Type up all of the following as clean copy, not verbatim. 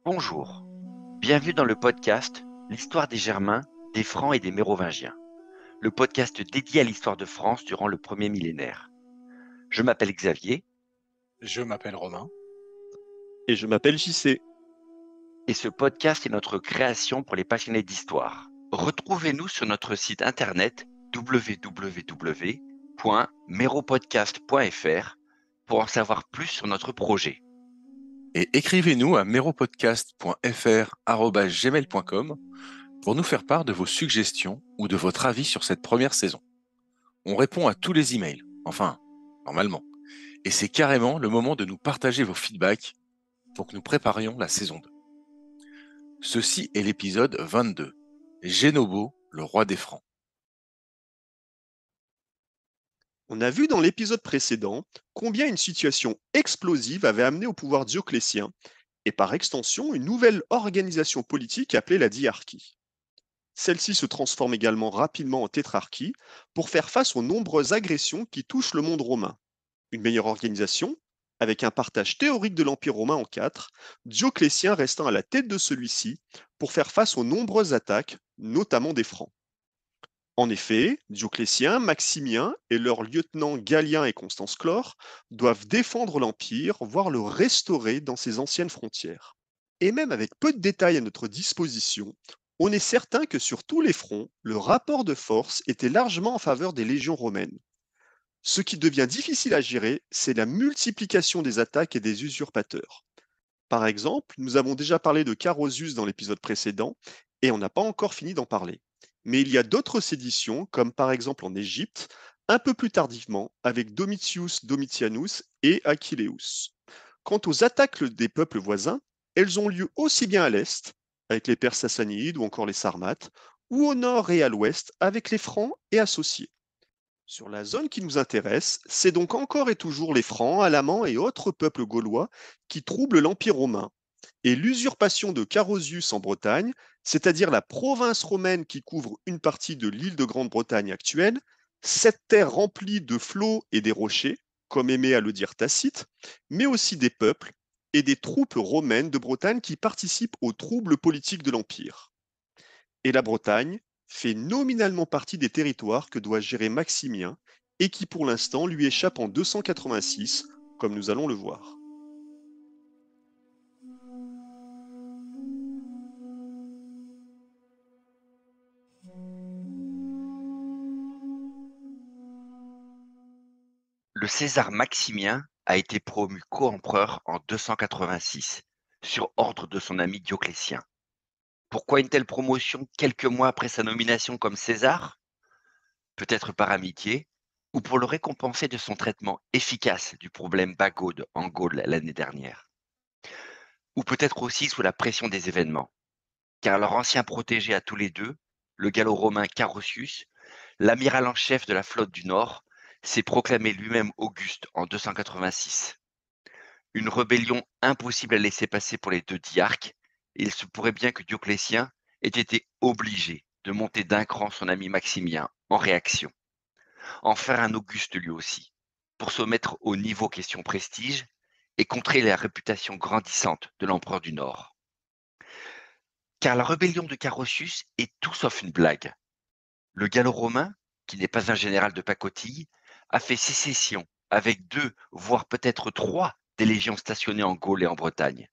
Bonjour, bienvenue dans le podcast L'histoire des Germains, des Francs et des Mérovingiens, le podcast dédié à l'histoire de France durant le premier millénaire. Je m'appelle Xavier Je m'appelle Romain. Et je m'appelle JC. et ce podcast est notre création pour les passionnés d'histoire. Retrouvez-nous sur notre site internet www.méropodcast.fr pour en savoir plus sur notre projet. Et écrivez-nous à meropodcast.fr@gmail.com pour nous faire part de vos suggestions ou de votre avis sur cette première saison. On répond à tous les emails, enfin, normalement. Et c'est carrément le moment de nous partager vos feedbacks pour que nous préparions la saison 2. Ceci est l'épisode 22, Génobo, le roi des Francs. On a vu dans l'épisode précédent combien une situation explosive avait amené au pouvoir Dioclétien, et par extension une nouvelle organisation politique appelée la diarchie. Celle-ci se transforme également rapidement en tétrarchie pour faire face aux nombreuses agressions qui touchent le monde romain. Une meilleure organisation, avec un partage théorique de l'Empire romain en quatre, Dioclétien restant à la tête de celui-ci pour faire face aux nombreuses attaques, notamment des Francs. En effet, Dioclétien, Maximien et leurs lieutenants Galien et Constance Chlore doivent défendre l'Empire, voire le restaurer dans ses anciennes frontières. Et même avec peu de détails à notre disposition, on est certain que sur tous les fronts, le rapport de force était largement en faveur des légions romaines. Ce qui devient difficile à gérer, c'est la multiplication des attaques et des usurpateurs. Par exemple, nous avons déjà parlé de Carausius dans l'épisode précédent, et on n'a pas encore fini d'en parler. Mais il y a d'autres séditions, comme par exemple en Égypte, un peu plus tardivement, avec Domitius Domitianus et Achilleus. Quant aux attaques des peuples voisins, elles ont lieu aussi bien à l'est, avec les Perses sassanides ou encore les Sarmates, ou au nord et à l'ouest, avec les Francs et associés. Sur la zone qui nous intéresse, c'est donc encore et toujours les Francs, Alamans et autres peuples gaulois qui troublent l'Empire romain. Et l'usurpation de Carausius en Bretagne, c'est-à-dire la province romaine qui couvre une partie de l'île de Grande-Bretagne actuelle, cette terre remplie de flots et des rochers, comme aimait à le dire Tacite, mais aussi des peuples et des troupes romaines de Bretagne qui participent aux troubles politiques de l'Empire. Et la Bretagne fait nominalement partie des territoires que doit gérer Maximien et qui pour l'instant lui échappe en 286, comme nous allons le voir. Le César Maximien a été promu co-empereur en 286, sur ordre de son ami Dioclétien. Pourquoi une telle promotion quelques mois après sa nomination comme César? Peut-être par amitié, ou pour le récompenser de son traitement efficace du problème Bagaude en Gaule l'année dernière. Ou peut-être aussi sous la pression des événements, car leur ancien protégé à tous les deux, le gallo-romain Carausius, l'amiral en chef de la flotte du Nord, s'est proclamé lui-même Auguste en 286. Une rébellion impossible à laisser passer pour les deux diarques, et il se pourrait bien que Dioclétien ait été obligé de monter d'un cran son ami Maximien en réaction, en faire un Auguste lui aussi, pour se mettre au niveau question prestige et contrer la réputation grandissante de l'empereur du Nord. Car la rébellion de Carausius est tout sauf une blague. Le gallo-romain, qui n'est pas un général de pacotille, a fait sécession avec deux, voire peut-être trois des légions stationnées en Gaule et en Bretagne,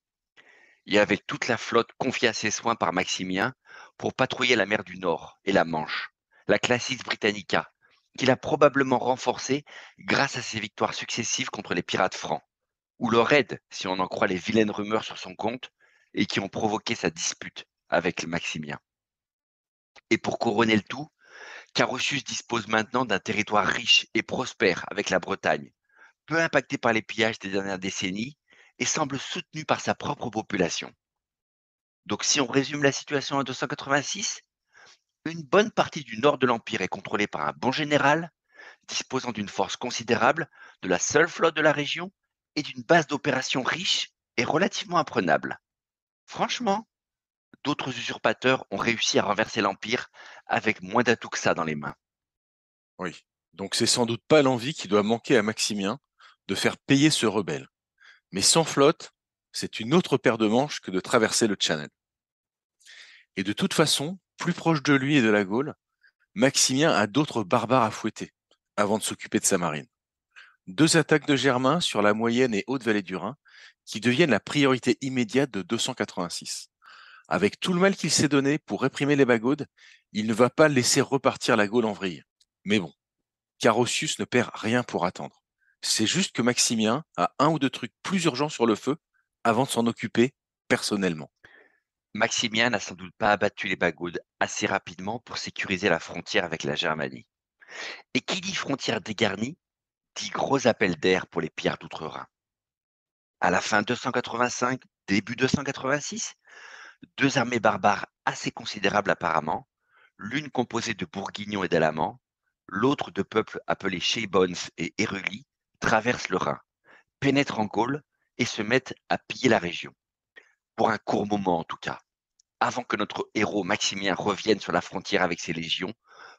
et avec toute la flotte confiée à ses soins par Maximien pour patrouiller la mer du Nord et la Manche, la Classis Britannica, qu'il a probablement renforcée grâce à ses victoires successives contre les pirates francs, ou leur aide, si on en croit les vilaines rumeurs sur son compte, et qui ont provoqué sa dispute avec Maximien. Et pour couronner le tout, Carausius dispose maintenant d'un territoire riche et prospère avec la Bretagne, peu impacté par les pillages des dernières décennies et semble soutenu par sa propre population. Donc si on résume la situation en 286, une bonne partie du nord de l'Empire est contrôlée par un bon général, disposant d'une force considérable, de la seule flotte de la région et d'une base d'opérations riche et relativement imprenable. Franchement, d'autres usurpateurs ont réussi à renverser l'Empire avec moins d'atouts que ça dans les mains. Oui. Donc c'est sans doute pas l'envie qui doit manquer à Maximien de faire payer ce rebelle. Mais sans flotte, c'est une autre paire de manches que de traverser le Channel. Et de toute façon, plus proche de lui et de la Gaule, Maximien a d'autres barbares à fouetter avant de s'occuper de sa marine. 2 attaques de Germain sur la moyenne et haute vallée du Rhin qui deviennent la priorité immédiate de 286. Avec tout le mal qu'il s'est donné pour réprimer les Bagaudes, il ne va pas laisser repartir la Gaule en vrille. Mais bon, Carausius ne perd rien pour attendre. C'est juste que Maximien a un ou deux trucs plus urgents sur le feu avant de s'en occuper personnellement. Maximien n'a sans doute pas abattu les Bagaudes assez rapidement pour sécuriser la frontière avec la Germanie. Et qui dit frontière dégarnie, dit gros appel d'air pour les pillards d'outre-Rhin. À la fin 285, début 286, deux armées barbares assez considérables apparemment, l'une composée de Bourguignons et d'Alamans, l'autre de peuples appelés Cheibons et Éruli, traversent le Rhin, pénètrent en Gaule et se mettent à piller la région. Pour un court moment en tout cas, avant que notre héros Maximien revienne sur la frontière avec ses légions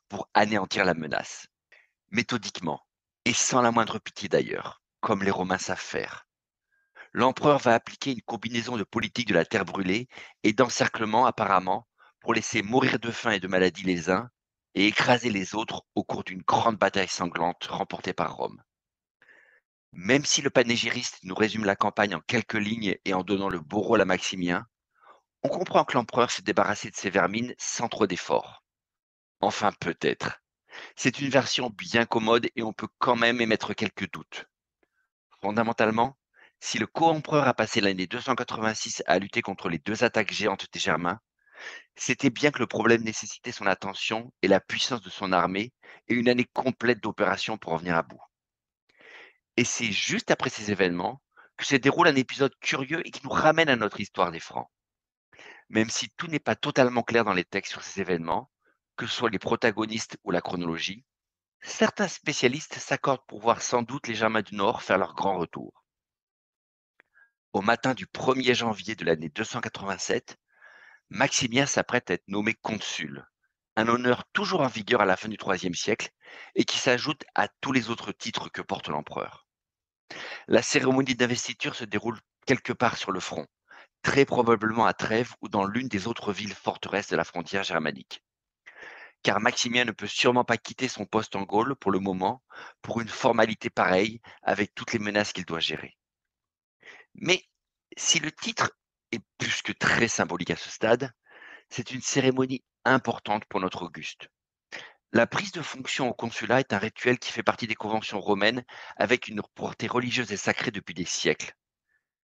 pour anéantir la menace. Méthodiquement, et sans la moindre pitié d'ailleurs, comme les Romains savent faire. L'empereur va appliquer une combinaison de politique de la terre brûlée et d'encerclement apparemment pour laisser mourir de faim et de maladie les uns et écraser les autres au cours d'une grande bataille sanglante remportée par Rome. Même si le panégyriste nous résume la campagne en quelques lignes et en donnant le beau rôle à Maximien, on comprend que l'empereur s'est débarrassé de ses vermines sans trop d'efforts. Enfin peut-être. C'est une version bien commode et on peut quand même émettre quelques doutes. Fondamentalement, si le co-empereur a passé l'année 286 à lutter contre les deux attaques géantes des Germains, c'était bien que le problème nécessitait son attention et la puissance de son armée et une année complète d'opérations pour en venir à bout. Et c'est juste après ces événements que se déroule un épisode curieux et qui nous ramène à notre histoire des Francs. Même si tout n'est pas totalement clair dans les textes sur ces événements, que ce soit les protagonistes ou la chronologie, certains spécialistes s'accordent pour voir sans doute les Germains du Nord faire leur grand retour. Au matin du 1er janvier de l'année 287, Maximien s'apprête à être nommé consul, un honneur toujours en vigueur à la fin du IIIe siècle et qui s'ajoute à tous les autres titres que porte l'empereur. La cérémonie d'investiture se déroule quelque part sur le front, très probablement à Trèves ou dans l'une des autres villes forteresses de la frontière germanique. Car Maximien ne peut sûrement pas quitter son poste en Gaule pour le moment pour une formalité pareille avec toutes les menaces qu'il doit gérer. Mais si le titre est plus que très symbolique à ce stade, c'est une cérémonie importante pour notre Auguste. La prise de fonction au consulat est un rituel qui fait partie des conventions romaines avec une portée religieuse et sacrée depuis des siècles.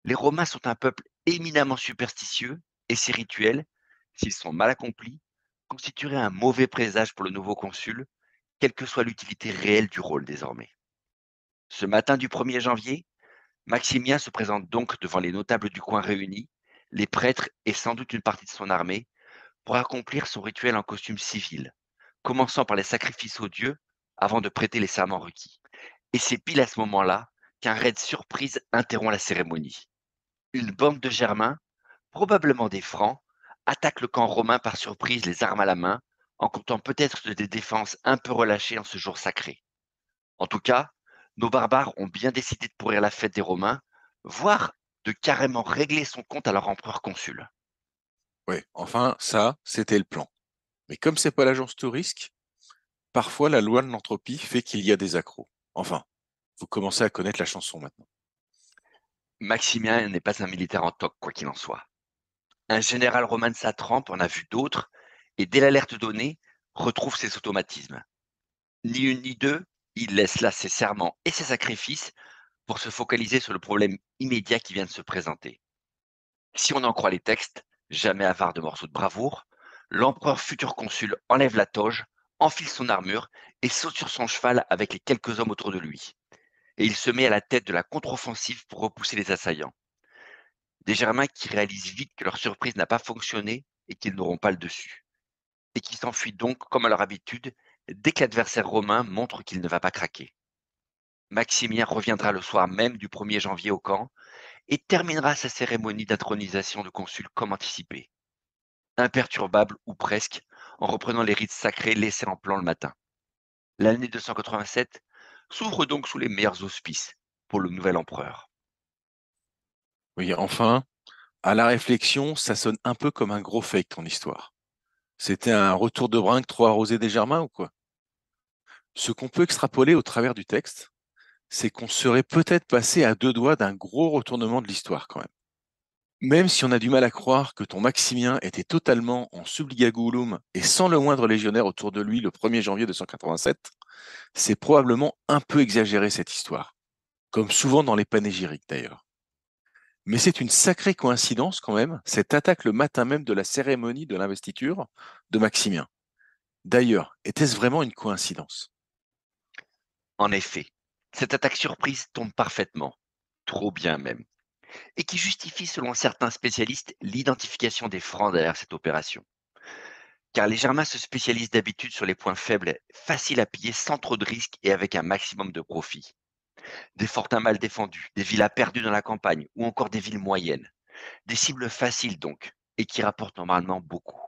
Les Romains sont un peuple éminemment superstitieux et ces rituels, s'ils sont mal accomplis, constitueraient un mauvais présage pour le nouveau consul, quelle que soit l'utilité réelle du rôle désormais. Ce matin du 1er janvier, Maximien se présente donc devant les notables du coin réunis, les prêtres et sans doute une partie de son armée, pour accomplir son rituel en costume civil, commençant par les sacrifices aux dieux avant de prêter les serments requis. Et c'est pile à ce moment-là qu'un raid surprise interrompt la cérémonie. Une bande de Germains, probablement des Francs, attaque le camp romain par surprise les armes à la main, en comptant peut-être des défenses un peu relâchées en ce jour sacré. En tout cas, nos barbares ont bien décidé de pourrir la fête des Romains, voire de carrément régler son compte à leur empereur consul. Ouais, enfin, ça, c'était le plan. Mais comme c'est pas l'agence Tourisque, parfois la loi de l'entropie fait qu'il y a des accros. Enfin, vous commencez à connaître la chanson maintenant. Maximien n'est pas un militaire en toque, quoi qu'il en soit. Un général romain de sa trempe en a vu d'autres, et dès l'alerte donnée, retrouve ses automatismes. Ni une ni deux, il laisse là ses serments et ses sacrifices pour se focaliser sur le problème immédiat qui vient de se présenter. Si on en croit les textes, jamais avare de morceaux de bravoure, l'empereur futur consul enlève la toge, enfile son armure et saute sur son cheval avec les quelques hommes autour de lui. Et il se met à la tête de la contre-offensive pour repousser les assaillants. Des Germains qui réalisent vite que leur surprise n'a pas fonctionné et qu'ils n'auront pas le dessus. Et qui s'enfuient donc, comme à leur habitude, dès que l'adversaire romain montre qu'il ne va pas craquer. Maximien reviendra le soir même du 1er janvier au camp et terminera sa cérémonie d'intronisation de consul comme anticipé. imperturbable ou presque, en reprenant les rites sacrés laissés en plan le matin. L'année 287 s'ouvre donc sous les meilleurs auspices pour le nouvel empereur. Oui, enfin, à la réflexion, ça sonne un peu comme un gros fake, ton histoire. C'était un retour de brinque trop arrosé des Germains ou quoi? Ce qu'on peut extrapoler au travers du texte, c'est qu'on serait peut-être passé à deux doigts d'un gros retournement de l'histoire quand même. Même si on a du mal à croire que ton Maximien était totalement en subligagulum et sans le moindre légionnaire autour de lui le 1er janvier 287, c'est probablement un peu exagéré cette histoire, comme souvent dans les panégyriques d'ailleurs. Mais c'est une sacrée coïncidence quand même, cette attaque le matin même de la cérémonie de l'investiture de Maximien. D'ailleurs, était-ce vraiment une coïncidence? En effet, cette attaque surprise tombe parfaitement, trop bien même, et qui justifie selon certains spécialistes l'identification des Francs derrière cette opération. Car les Germains se spécialisent d'habitude sur les points faibles, faciles à piller sans trop de risques et avec un maximum de profit. Des fortins mal défendus, des villas perdues dans la campagne ou encore des villes moyennes. Des cibles faciles donc, et qui rapportent normalement beaucoup.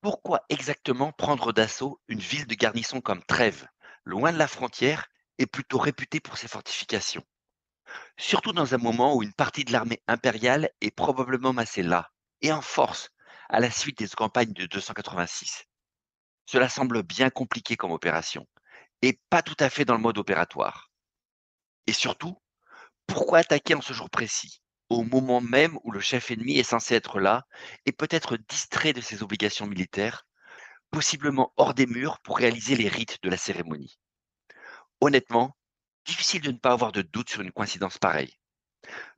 Pourquoi exactement prendre d'assaut une ville de garnison comme Trèves, loin de la frontière et plutôt réputée pour ses fortifications? Surtout dans un moment où une partie de l'armée impériale est probablement massée là, et en force, à la suite des campagnes de 286. Cela semble bien compliqué comme opération, et pas tout à fait dans le mode opératoire. Et surtout, pourquoi attaquer en ce jour précis, au moment même où le chef ennemi est censé être là, et peut-être distrait de ses obligations militaires, possiblement hors des murs pour réaliser les rites de la cérémonie? Honnêtement, difficile de ne pas avoir de doute sur une coïncidence pareille.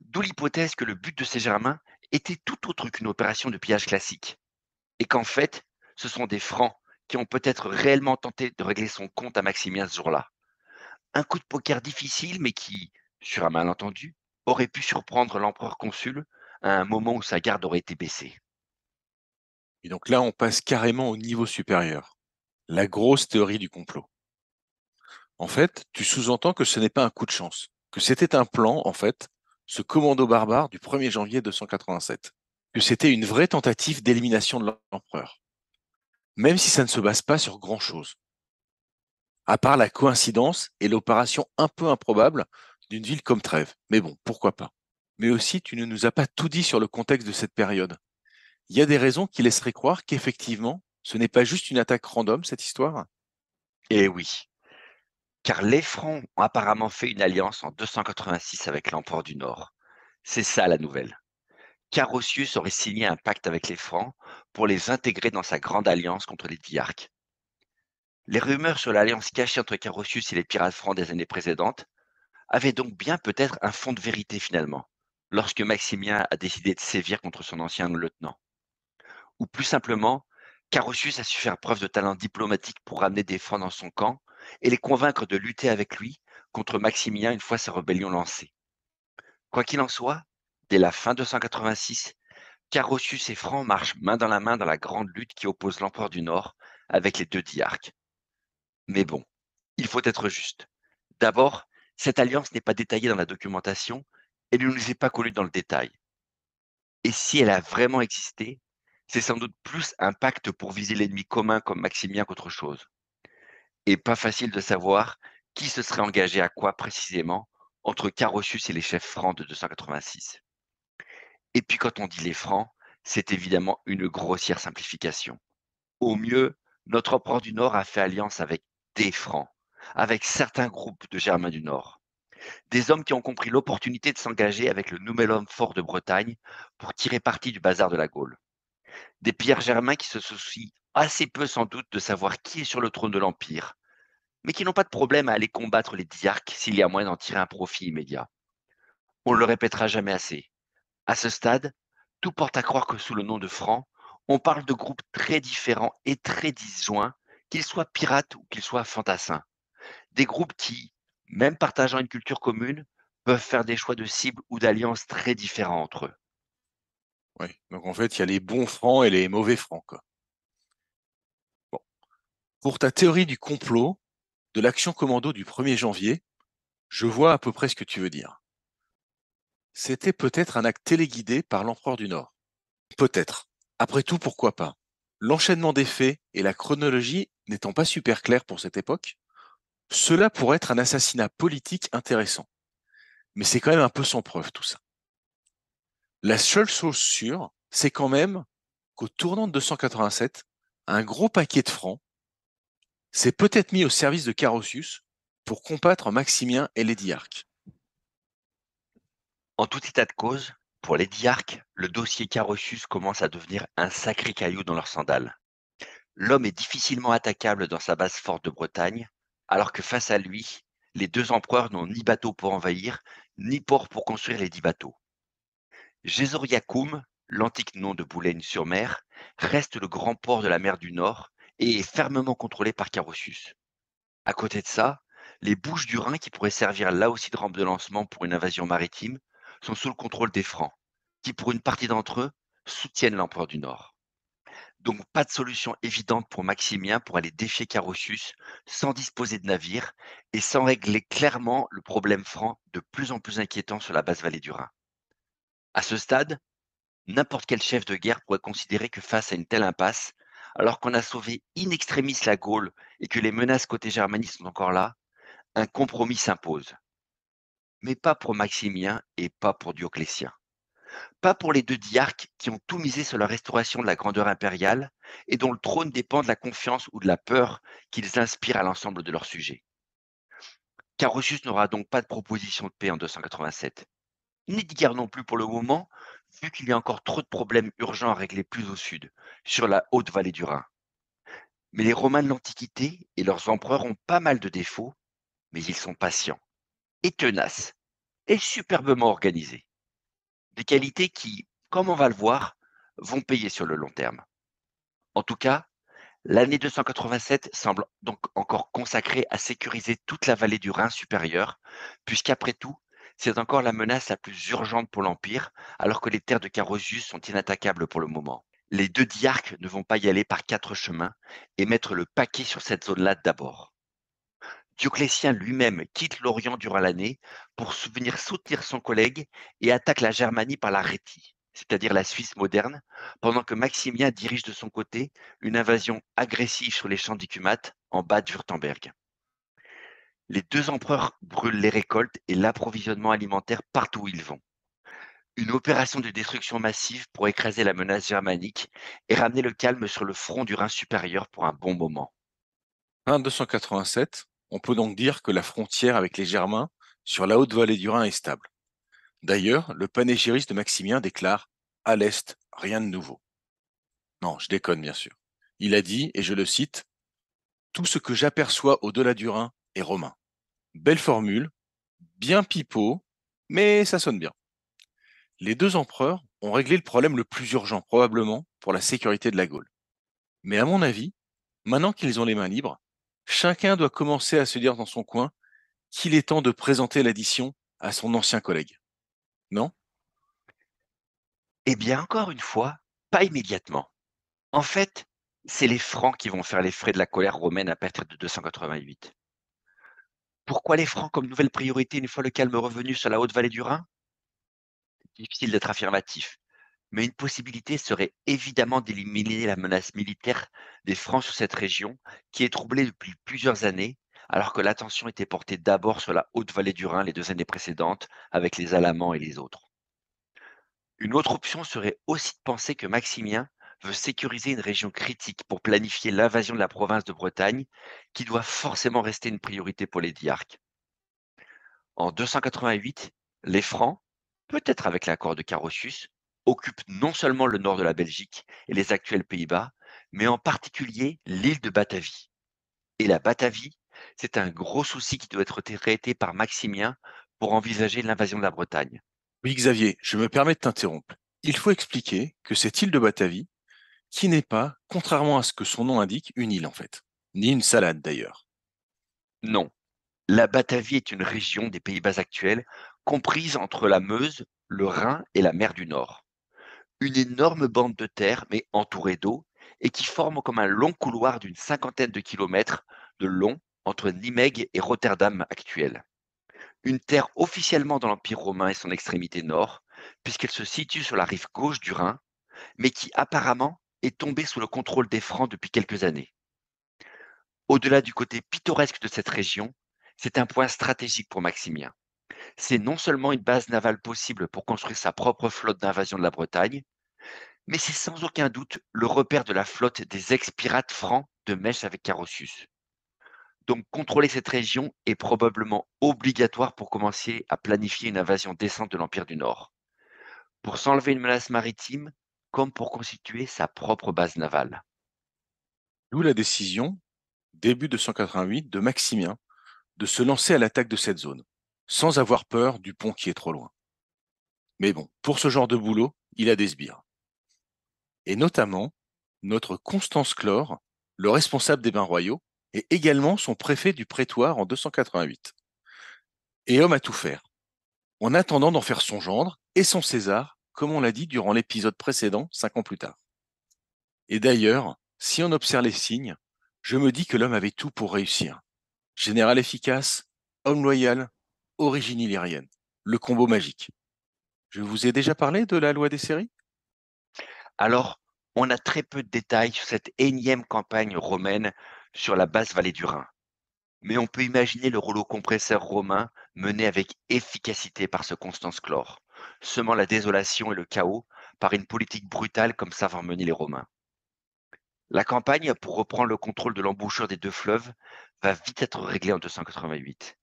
D'où l'hypothèse que le but de ces Germains était tout autre qu'une opération de pillage classique, et qu'en fait, ce sont des Francs qui ont peut-être réellement tenté de régler son compte à Maximien ce jour-là. Un coup de poker difficile, mais qui, sur un malentendu, aurait pu surprendre l'empereur consul à un moment où sa garde aurait été baissée. Et donc là, on passe carrément au niveau supérieur, la grosse théorie du complot. En fait, tu sous-entends que ce n'est pas un coup de chance, que c'était un plan, en fait, ce commando barbare du 1er janvier 287, que c'était une vraie tentative d'élimination de l'empereur, même si ça ne se base pas sur grand-chose, à part la coïncidence et l'opération un peu improbable d'une ville comme Trèves. Mais bon, pourquoi pas. Mais aussi, tu ne nous as pas tout dit sur le contexte de cette période. Il y a des raisons qui laisseraient croire qu'effectivement, ce n'est pas juste une attaque random, cette histoire? Et oui, car les Francs ont apparemment fait une alliance en 286 avec l'empereur du Nord. C'est ça la nouvelle. Carausius aurait signé un pacte avec les Francs pour les intégrer dans sa grande alliance contre les Diarques. Les rumeurs sur l'alliance cachée entre Carausius et les pirates francs des années précédentes avaient donc bien peut-être un fond de vérité finalement, lorsque Maximien a décidé de sévir contre son ancien lieutenant. Ou plus simplement, Carausius a su faire preuve de talent diplomatique pour ramener des Francs dans son camp et les convaincre de lutter avec lui contre Maximien une fois sa rébellion lancée. Quoi qu'il en soit, dès la fin 286, Carausius et Francs marchent main dans la grande lutte qui oppose l'empereur du Nord avec les deux diarques. Mais bon, il faut être juste. D'abord, cette alliance n'est pas détaillée dans la documentation et ne nous est pas connue dans le détail. Et si elle a vraiment existé, c'est sans doute plus un pacte pour viser l'ennemi commun comme Maximien qu'autre chose. Et pas facile de savoir qui se serait engagé à quoi précisément entre Carausius et les chefs francs de 286. Et puis quand on dit les francs, c'est évidemment une grossière simplification. Au mieux, notre empereur du Nord a fait alliance avec des Francs, avec certains groupes de Germains du Nord. Des hommes qui ont compris l'opportunité de s'engager avec le nouvel homme fort de Bretagne pour tirer parti du bazar de la Gaule. Des Pierre Germains qui se soucient assez peu sans doute de savoir qui est sur le trône de l'Empire, mais qui n'ont pas de problème à aller combattre les diarques s'il y a moyen d'en tirer un profit immédiat. On ne le répétera jamais assez. À ce stade, tout porte à croire que sous le nom de Francs, on parle de groupes très différents et très disjoints, qu'ils soient pirates ou qu'ils soient fantassins. Des groupes qui, même partageant une culture commune, peuvent faire des choix de cibles ou d'alliances très différents entre eux. Oui. Donc en fait, il y a les bons francs et les mauvais francs, quoi. Bon. Pour ta théorie du complot, de l'action commando du 1er janvier, je vois à peu près ce que tu veux dire. C'était peut-être un acte téléguidé par l'empereur du Nord. Peut-être. Après tout, pourquoi pas? L'enchaînement des faits et la chronologie n'étant pas super clairs pour cette époque, cela pourrait être un assassinat politique intéressant. Mais c'est quand même un peu sans preuve tout ça. La seule chose sûre, c'est quand même qu'au tournant de 287, un gros paquet de francs s'est peut-être mis au service de Carausius pour combattre Maximien et les diarques. En tout état de cause, pour les diarques, le dossier Carausius commence à devenir un sacré caillou dans leurs sandales. L'homme est difficilement attaquable dans sa base forte de Bretagne, alors que face à lui, les deux empereurs n'ont ni bateau pour envahir, ni port pour construire les 10 bateaux. Gésoriacum, l'antique nom de Boulogne-sur-Mer, reste le grand port de la mer du Nord et est fermement contrôlé par Carausius. À côté de ça, les Bouches du Rhin, qui pourraient servir là aussi de rampe de lancement pour une invasion maritime, sont sous le contrôle des Francs, qui pour une partie d'entre eux soutiennent l'empereur du Nord. Donc pas de solution évidente pour Maximien pour aller défier Carausius sans disposer de navires et sans régler clairement le problème franc de plus en plus inquiétant sur la basse vallée du Rhin. À ce stade, n'importe quel chef de guerre pourrait considérer que face à une telle impasse, alors qu'on a sauvé in extremis la Gaule et que les menaces côté Germanie sont encore là, un compromis s'impose. Mais pas pour Maximien et pas pour Dioclétien. Pas pour les deux diarques qui ont tout misé sur la restauration de la grandeur impériale et dont le trône dépend de la confiance ou de la peur qu'ils inspirent à l'ensemble de leurs sujets. Carausius n'aura donc pas de proposition de paix en 287, ni de guerre non plus pour le moment, vu qu'il y a encore trop de problèmes urgents à régler plus au sud, sur la haute vallée du Rhin. Mais les Romains de l'Antiquité et leurs empereurs ont pas mal de défauts, mais ils sont patients, et tenaces, et superbement organisés. Des qualités qui, comme on va le voir, vont payer sur le long terme. En tout cas, l'année 287 semble donc encore consacrée à sécuriser toute la vallée du Rhin supérieur, puisqu'après tout, c'est encore la menace la plus urgente pour l'Empire, alors que les terres de Carausius sont inattaquables pour le moment. Les deux diarques ne vont pas y aller par 4 chemins et mettre le paquet sur cette zone-là d'abord. Dioclétien lui-même quitte l'Orient durant l'année pour venir soutenir son collègue et attaque la Germanie par la Rhétie, c'est-à-dire la Suisse moderne, pendant que Maximien dirige de son côté une invasion agressive sur les champs d'Icumat en bas de Wurtemberg. Les deux empereurs brûlent les récoltes et l'approvisionnement alimentaire partout où ils vont. Une opération de destruction massive pour écraser la menace germanique et ramener le calme sur le front du Rhin supérieur pour un bon moment. Fin 287, on peut donc dire que la frontière avec les Germains sur la haute vallée du Rhin est stable. D'ailleurs, le panégyriste de Maximien déclare à l'Est, rien de nouveau. Non, je déconne bien sûr. Il a dit, et je le cite, tout ce que j'aperçois au-delà du Rhin est romain. Belle formule, bien pipeau, mais ça sonne bien. Les deux empereurs ont réglé le problème le plus urgent, probablement, pour la sécurité de la Gaule. Mais à mon avis, maintenant qu'ils ont les mains libres, chacun doit commencer à se dire dans son coin qu'il est temps de présenter l'addition à son ancien collègue. Non? Eh bien, encore une fois, pas immédiatement. En fait, c'est les Francs qui vont faire les frais de la colère romaine à partir de 288. Pourquoi les Francs comme nouvelle priorité une fois le calme revenu sur la haute vallée du Rhin? Difficile d'être affirmatif, mais une possibilité serait évidemment d'éliminer la menace militaire des Francs sur cette région qui est troublée depuis plusieurs années, alors que l'attention était portée d'abord sur la haute vallée du Rhin les 2 années précédentes avec les Alamans et les autres. Une autre option serait aussi de penser que Maximien veut sécuriser une région critique pour planifier l'invasion de la province de Bretagne, qui doit forcément rester une priorité pour les diarques. En 288, les Francs, peut-être avec l'accord de Carausius, occupent non seulement le nord de la Belgique et les actuels Pays-Bas, mais en particulier l'île de Batavie. Et la Batavie, c'est un gros souci qui doit être traité par Maximien pour envisager l'invasion de la Bretagne. Oui, Xavier, je me permets de t'interrompre. Il faut expliquer que cette île de Batavie, qui n'est pas, contrairement à ce que son nom indique, une île en fait, ni une salade d'ailleurs. Non, la Batavie est une région des Pays-Bas actuels, comprise entre la Meuse, le Rhin et la mer du Nord. Une énorme bande de terre, mais entourée d'eau, et qui forme comme un long couloir d'une cinquantaine de kilomètres de long entre Nimègue et Rotterdam actuelle. Une terre officiellement dans l'Empire romain et son extrémité nord, puisqu'elle se situe sur la rive gauche du Rhin, mais qui apparemment est tombé sous le contrôle des Francs depuis quelques années. Au-delà du côté pittoresque de cette région, c'est un point stratégique pour Maximien. C'est non seulement une base navale possible pour construire sa propre flotte d'invasion de la Bretagne, mais c'est sans aucun doute le repère de la flotte des ex-pirates francs de Mèche avec Carausius. Donc contrôler cette région est probablement obligatoire pour commencer à planifier une invasion décente de l'Empire du Nord, pour s'enlever une menace maritime comme pour constituer sa propre base navale. D'où la décision, début 288, de Maximien de se lancer à l'attaque de cette zone, sans avoir peur du pont qui est trop loin. Mais bon, pour ce genre de boulot, il a des sbires. Et notamment, notre Constance Chlore, le responsable des bains royaux, est également son préfet du prétoire en 288. Et homme à tout faire, en attendant d'en faire son gendre et son César, comme on l'a dit durant l'épisode précédent, 5 ans plus tard. Et d'ailleurs, si on observe les signes, je me dis que l'homme avait tout pour réussir. Général efficace, homme loyal, origine illyrienne, le combo magique. Je vous ai déjà parlé de la loi des séries? Alors, on a très peu de détails sur cette énième campagne romaine sur la basse vallée du Rhin. Mais on peut imaginer le rouleau compresseur romain mené avec efficacité par ce Constance Chlore, semant la désolation et le chaos par une politique brutale comme savent mener les Romains. La campagne pour reprendre le contrôle de l'embouchure des deux fleuves va vite être réglée en 288.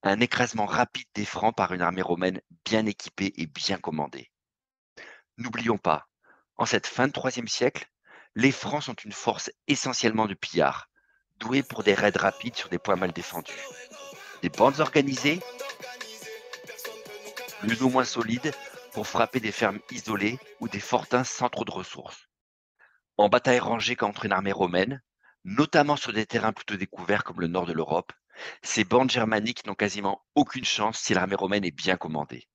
Un écrasement rapide des Francs par une armée romaine bien équipée et bien commandée. N'oublions pas, en cette fin de IIIe siècle, les Francs sont une force essentiellement de pillards, doués pour des raids rapides sur des points mal défendus. Des bandes organisées, plus ou moins solides, pour frapper des fermes isolées ou des fortins sans trop de ressources. En bataille rangée contre une armée romaine, notamment sur des terrains plutôt découverts comme le nord de l'Europe, ces bandes germaniques n'ont quasiment aucune chance si l'armée romaine est bien commandée.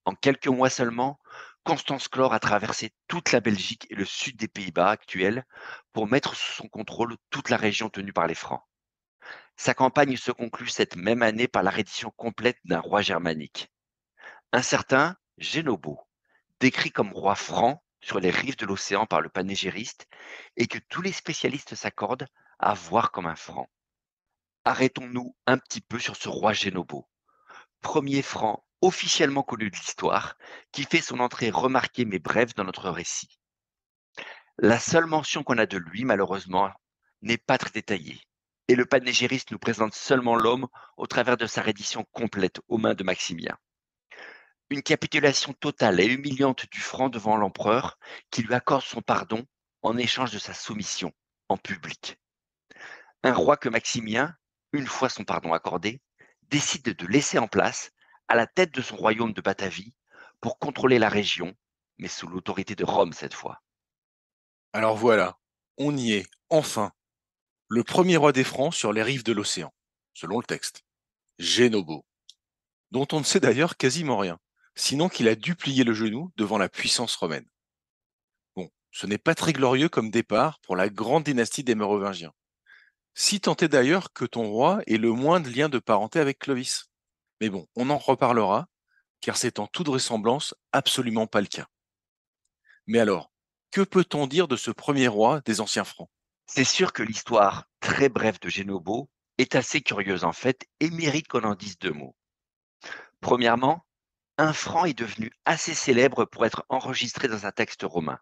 En quelques mois seulement, Constance Chlore a traversé toute la Belgique et le sud des Pays-Bas actuels pour mettre sous son contrôle toute la région tenue par les Francs. Sa campagne se conclut cette même année par la reddition complète d'un roi germanique, un certain Génobo, décrit comme roi franc sur les rives de l'océan par le panégériste et que tous les spécialistes s'accordent à voir comme un franc. Arrêtons-nous un petit peu sur ce roi Génobo, premier franc officiellement connu de l'histoire, qui fait son entrée remarquée mais brève dans notre récit. La seule mention qu'on a de lui, malheureusement, n'est pas très détaillée, et le panégériste nous présente seulement l'homme au travers de sa reddition complète aux mains de Maximien. Une capitulation totale et humiliante du franc devant l'empereur, qui lui accorde son pardon en échange de sa soumission, en public. Un roi que Maximien, une fois son pardon accordé, décide de laisser en place à la tête de son royaume de Batavie pour contrôler la région, mais sous l'autorité de Rome cette fois. Alors voilà, on y est, enfin. Le premier roi des Francs sur les rives de l'océan, selon le texte. Génobo, dont on ne sait d'ailleurs quasiment rien, sinon qu'il a dû plier le genou devant la puissance romaine. Bon, ce n'est pas très glorieux comme départ pour la grande dynastie des Mérovingiens. Si tant est d'ailleurs que ton roi ait le moindre lien de parenté avec Clovis. Mais bon, on en reparlera, car c'est en toute vraisemblance absolument pas le cas. Mais alors, que peut-on dire de ce premier roi des anciens Francs? C'est sûr que l'histoire très brève de Génobo est assez curieuse en fait et mérite qu'on en dise deux mots. Premièrement, un franc est devenu assez célèbre pour être enregistré dans un texte romain,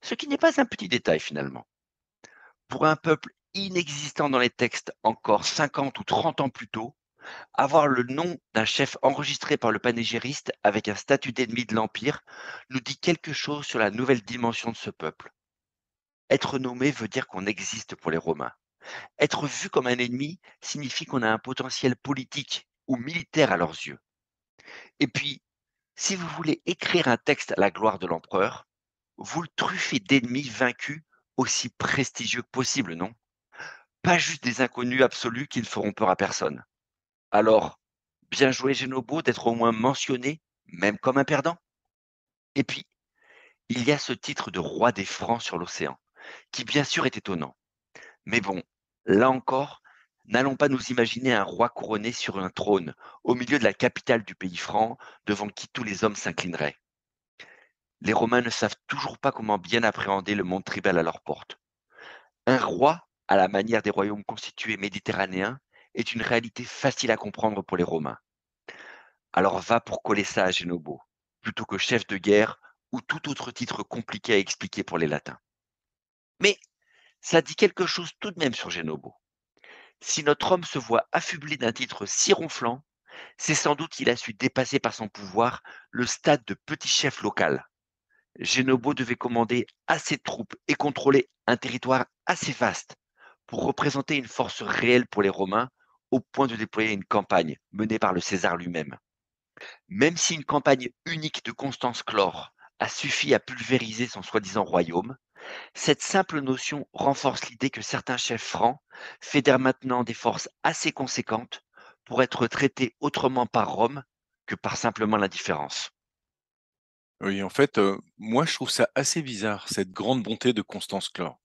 ce qui n'est pas un petit détail finalement. Pour un peuple inexistant dans les textes encore 50 ou 30 ans plus tôt, avoir le nom d'un chef enregistré par le panégériste avec un statut d'ennemi de l'Empire nous dit quelque chose sur la nouvelle dimension de ce peuple. Être nommé veut dire qu'on existe pour les Romains. Être vu comme un ennemi signifie qu'on a un potentiel politique ou militaire à leurs yeux. Et puis, si vous voulez écrire un texte à la gloire de l'empereur, vous le truffez d'ennemis vaincus aussi prestigieux que possible, non? Pas juste des inconnus absolus qui ne feront peur à personne. Alors, bien joué Génobo d'être au moins mentionné, même comme un perdant. Et puis, il y a ce titre de roi des Francs sur l'océan, qui bien sûr est étonnant. Mais bon, là encore, n'allons pas nous imaginer un roi couronné sur un trône, au milieu de la capitale du pays franc, devant qui tous les hommes s'inclineraient. Les Romains ne savent toujours pas comment bien appréhender le monde tribal à leur porte. Un roi, à la manière des royaumes constitués méditerranéens, est une réalité facile à comprendre pour les Romains. Alors va pour coller ça à Génobo, plutôt que chef de guerre ou tout autre titre compliqué à expliquer pour les Latins. Mais ça dit quelque chose tout de même sur Génobo. Si notre homme se voit affublé d'un titre si ronflant, c'est sans doute qu'il a su dépasser par son pouvoir le stade de petit chef local. Génobo devait commander assez de troupes et contrôler un territoire assez vaste pour représenter une force réelle pour les Romains, au point de déployer une campagne menée par le César lui-même. Même si une campagne unique de Constance Chlore a suffi à pulvériser son soi-disant royaume, cette simple notion renforce l'idée que certains chefs francs fédèrent maintenant des forces assez conséquentes pour être traités autrement par Rome que par simplement l'indifférence. Oui, en fait, moi je trouve ça assez bizarre, cette grande bonté de Constance Chlore.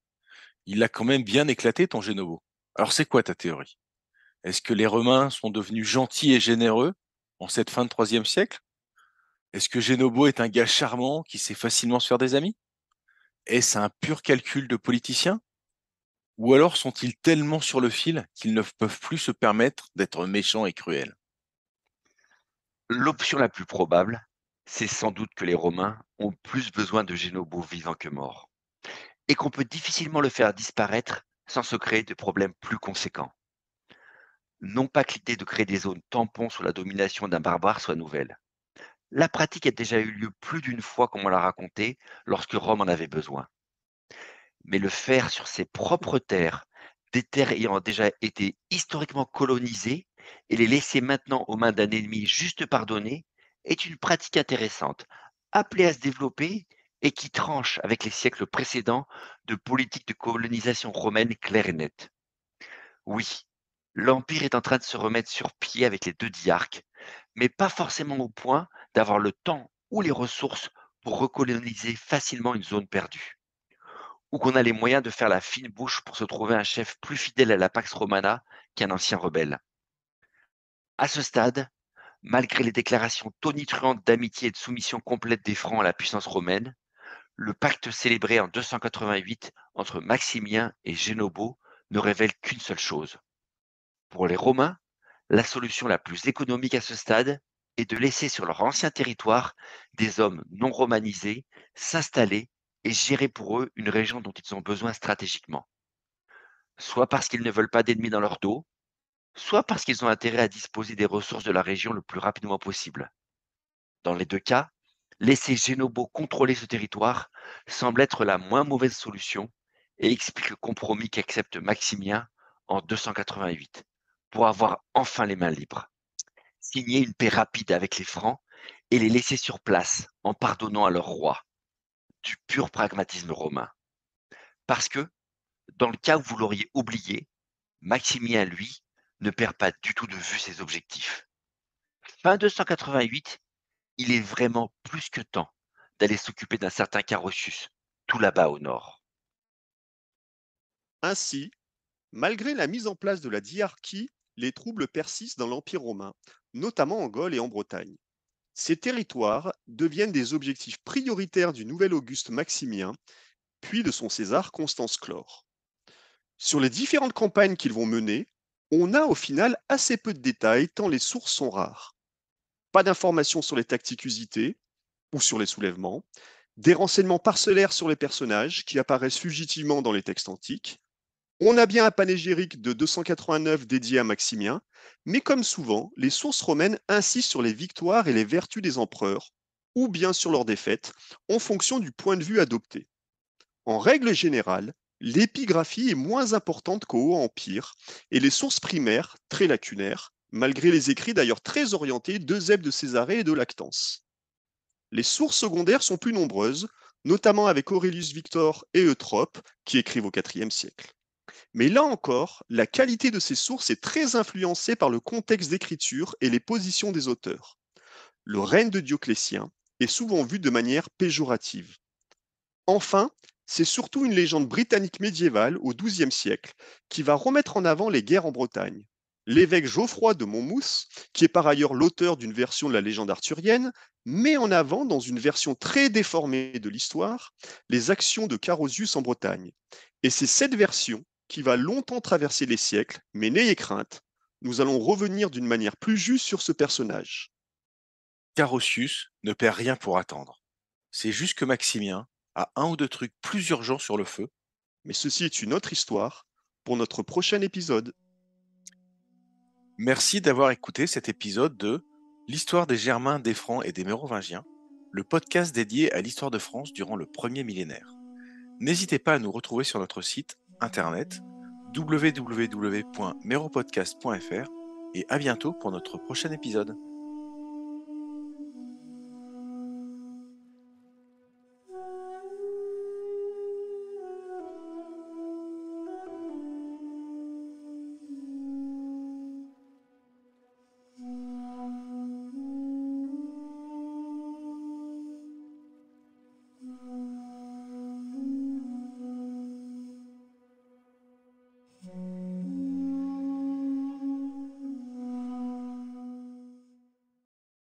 Il a quand même bien éclaté ton Génobo. Alors c'est quoi ta théorie? Est-ce que les Romains sont devenus gentils et généreux en cette fin de troisième siècle? Est-ce que Génobo est un gars charmant qui sait facilement se faire des amis? Est-ce un pur calcul de politicien? Ou alors sont-ils tellement sur le fil qu'ils ne peuvent plus se permettre d'être méchants et cruels? L'option la plus probable, c'est sans doute que les Romains ont plus besoin de Génobo vivant que mort, et qu'on peut difficilement le faire disparaître sans se créer de problèmes plus conséquents. Non pas que l'idée de créer des zones tampons sous la domination d'un barbare soit nouvelle. La pratique a déjà eu lieu plus d'une fois, comme on l'a raconté, lorsque Rome en avait besoin. Mais le faire sur ses propres terres, des terres ayant déjà été historiquement colonisées, et les laisser maintenant aux mains d'un ennemi juste pardonné, est une pratique intéressante, appelée à se développer et qui tranche avec les siècles précédents de politiques de colonisation romaine claires et nettes. Oui, l'Empire est en train de se remettre sur pied avec les deux diarques, mais pas forcément au point d'avoir le temps ou les ressources pour recoloniser facilement une zone perdue, ou qu'on a les moyens de faire la fine bouche pour se trouver un chef plus fidèle à la Pax Romana qu'un ancien rebelle. À ce stade, malgré les déclarations tonitruantes d'amitié et de soumission complète des Francs à la puissance romaine, le pacte célébré en 288 entre Maximien et Génobo ne révèle qu'une seule chose. Pour les Romains, la solution la plus économique à ce stade est de laisser sur leur ancien territoire des hommes non romanisés s'installer et gérer pour eux une région dont ils ont besoin stratégiquement, soit parce qu'ils ne veulent pas d'ennemis dans leur dos, soit parce qu'ils ont intérêt à disposer des ressources de la région le plus rapidement possible. Dans les deux cas, laisser Génobo contrôler ce territoire semble être la moins mauvaise solution et explique le compromis qu'accepte Maximien en 288 pour avoir enfin les mains libres. Signer une paix rapide avec les Francs et les laisser sur place en pardonnant à leur roi. Du pur pragmatisme romain. Parce que, dans le cas où vous l'auriez oublié, Maximien, lui, ne perd pas du tout de vue ses objectifs. Fin 288, il est vraiment plus que temps d'aller s'occuper d'un certain Carausius, tout là-bas au nord. Ainsi, malgré la mise en place de la diarchie, les troubles persistent dans l'Empire romain, notamment en Gaule et en Bretagne. Ces territoires deviennent des objectifs prioritaires du nouvel Auguste Maximien, puis de son César Constance Chlore. Sur les différentes campagnes qu'ils vont mener, on a au final assez peu de détails tant les sources sont rares. Pas d'informations sur les tactiques usitées ou sur les soulèvements, des renseignements parcellaires sur les personnages qui apparaissent fugitivement dans les textes antiques. On a bien un panégyrique de 289 dédié à Maximien, mais comme souvent, les sources romaines insistent sur les victoires et les vertus des empereurs, ou bien sur leurs défaites, en fonction du point de vue adopté. En règle générale, l'épigraphie est moins importante qu'au Haut Empire, et les sources primaires, très lacunaires, malgré les écrits d'ailleurs très orientés d'Eusèbe de Césarée et de Lactance. Les sources secondaires sont plus nombreuses, notamment avec Aurelius Victor et Eutrope, qui écrivent au IVe siècle. Mais là encore, la qualité de ces sources est très influencée par le contexte d'écriture et les positions des auteurs. Le règne de Dioclétien est souvent vu de manière péjorative. Enfin, c'est surtout une légende britannique médiévale au XIIe siècle qui va remettre en avant les guerres en Bretagne. L'évêque Geoffroy de Monmouth, qui est par ailleurs l'auteur d'une version de la légende arthurienne, met en avant, dans une version très déformée de l'histoire, les actions de Carausius en Bretagne. Et c'est cette version qui va longtemps traverser les siècles, mais n'ayez crainte, nous allons revenir d'une manière plus juste sur ce personnage. Carausius ne perd rien pour attendre. C'est juste que Maximien a un ou deux trucs plus urgents sur le feu. Mais ceci est une autre histoire pour notre prochain épisode. Merci d'avoir écouté cet épisode de L'histoire des Germains, des Francs et des Mérovingiens, le podcast dédié à l'histoire de France durant le premier millénaire. N'hésitez pas à nous retrouver sur notre site internet www.meropodcast.fr et à bientôt pour notre prochain épisode.